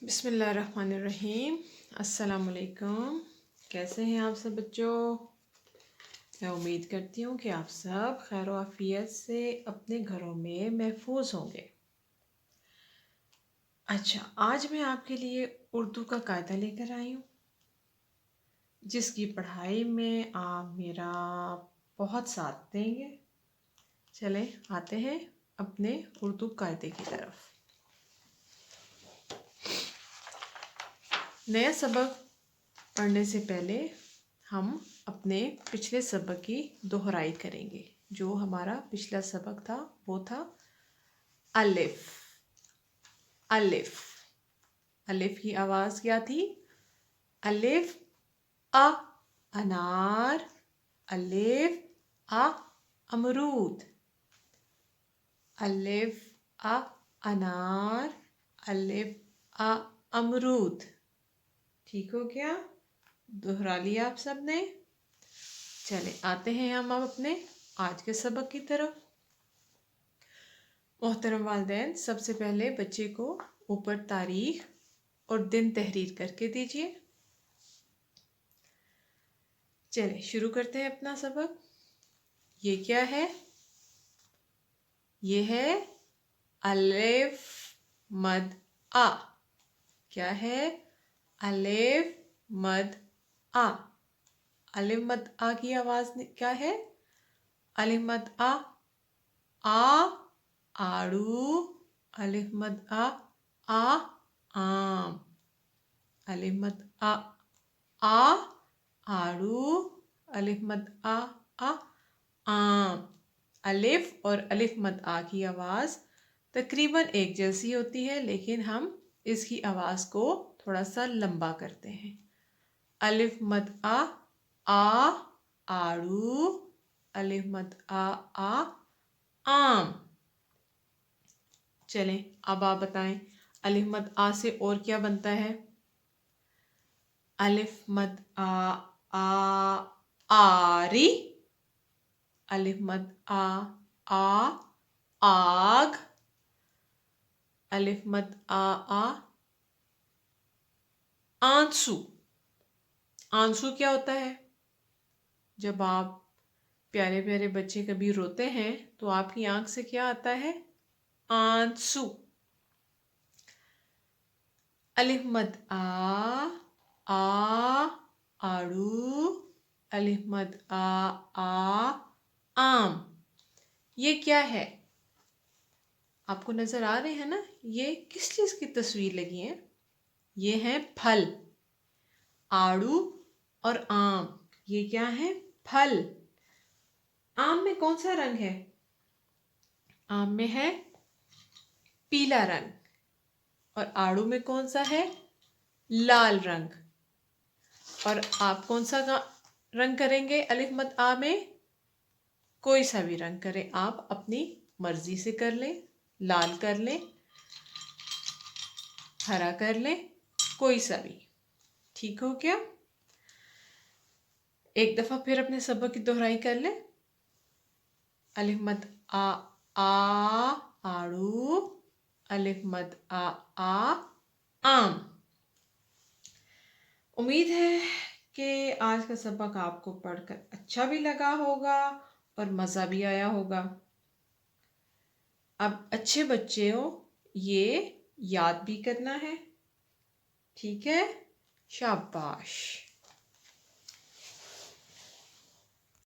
بسم اللہ الرحمن الرحیم۔ السلام علیکم، کیسے ہیں آپ سب بچوں؟ میں امید کرتی ہوں کہ آپ سب خیر و عافیت سے اپنے گھروں میں محفوظ ہوں گے۔ اچھا، آج میں آپ کے لیے اردو کا قاعدہ لے کر آئی ہوں، جس کی پڑھائی میں آپ میرا بہت ساتھ دیں گے۔ چلیں آتے ہیں اپنے اردو قاعدے کی طرف۔ نیا سبق پڑھنے سے پہلے ہم اپنے پچھلے سبق کی دہرائی کریں گے۔ جو ہمارا پچھلا سبق تھا وہ تھا الف۔ الف الف کی آواز کیا تھی؟ الف ا انار، الف ا امرود، الف ا انار، الف ا امرود۔ ٹھیک ہو گیا؟ دہرا لیا آپ سب نے؟ چلے آتے ہیں ہم اب اپنے آج کے سبق کی طرف۔ محترم والدین، سب سے پہلے بچے کو اوپر تاریخ اور دن تحریر کر کے دیجیے۔ چلے شروع کرتے ہیں اپنا سبق۔ یہ کیا ہے؟ یہ ہے الف مد آ۔ کیا ہے؟ الف مد آ۔ الف مد آ کی آواز کیا ہے؟ الف مد آ آڑو، الف مد آ آم، الف مد آ آڑو، الف مد آ آم۔ الف اور الف مد آ کی آواز تقریباً ایک جیسی ہوتی ہے، لیکن ہم اس کی آواز کو تھوڑا سا لمبا کرتے ہیں۔ الف مد آ آڑو، الف مد آ آم۔ چلیں اب آپ بتائیں الف مد آ سے اور کیا بنتا ہے؟ الف مد آ آری، الف مد آ آگ، الف مد آ آنسو۔ آنسو کیا ہوتا ہے؟ جب آپ پیارے پیارے بچے کبھی روتے ہیں تو آپ کی آنکھ سے کیا آتا ہے؟ آنسو۔ الف مد آ آڑو، الف مد آ آم۔ یہ کیا ہے؟ آپ کو نظر آ رہے ہیں نا؟ یہ کس چیز کی تصویر لگی ہے؟ یہ ہیں پھل۔ آڑو اور آم یہ کیا ہے؟ پھل۔ آم میں کون سا رنگ ہے؟ آم میں ہے پیلا رنگ، اور آڑو میں کون سا ہے؟ لال رنگ۔ اور آپ کون سا رنگ کریں گے الف مد آ میں؟ کوئی سا بھی رنگ کریں آپ، اپنی مرضی سے کر لیں۔ لال کر لیں، ہرا کر لیں، کوئی سا بھی۔ ٹھیک ہو کیا؟ ایک دفعہ پھر اپنے سبق کی دہرائی کر لیں۔ الف مد آ آڑو، الف مد آ آم۔ امید ہے کہ آج کا سبق آپ کو پڑھ کر اچھا بھی لگا ہوگا اور مزہ بھی آیا ہوگا۔ اب اچھے بچے ہو، یہ یاد بھی کرنا ہے۔ ٹھیک ہے؟ شاباش۔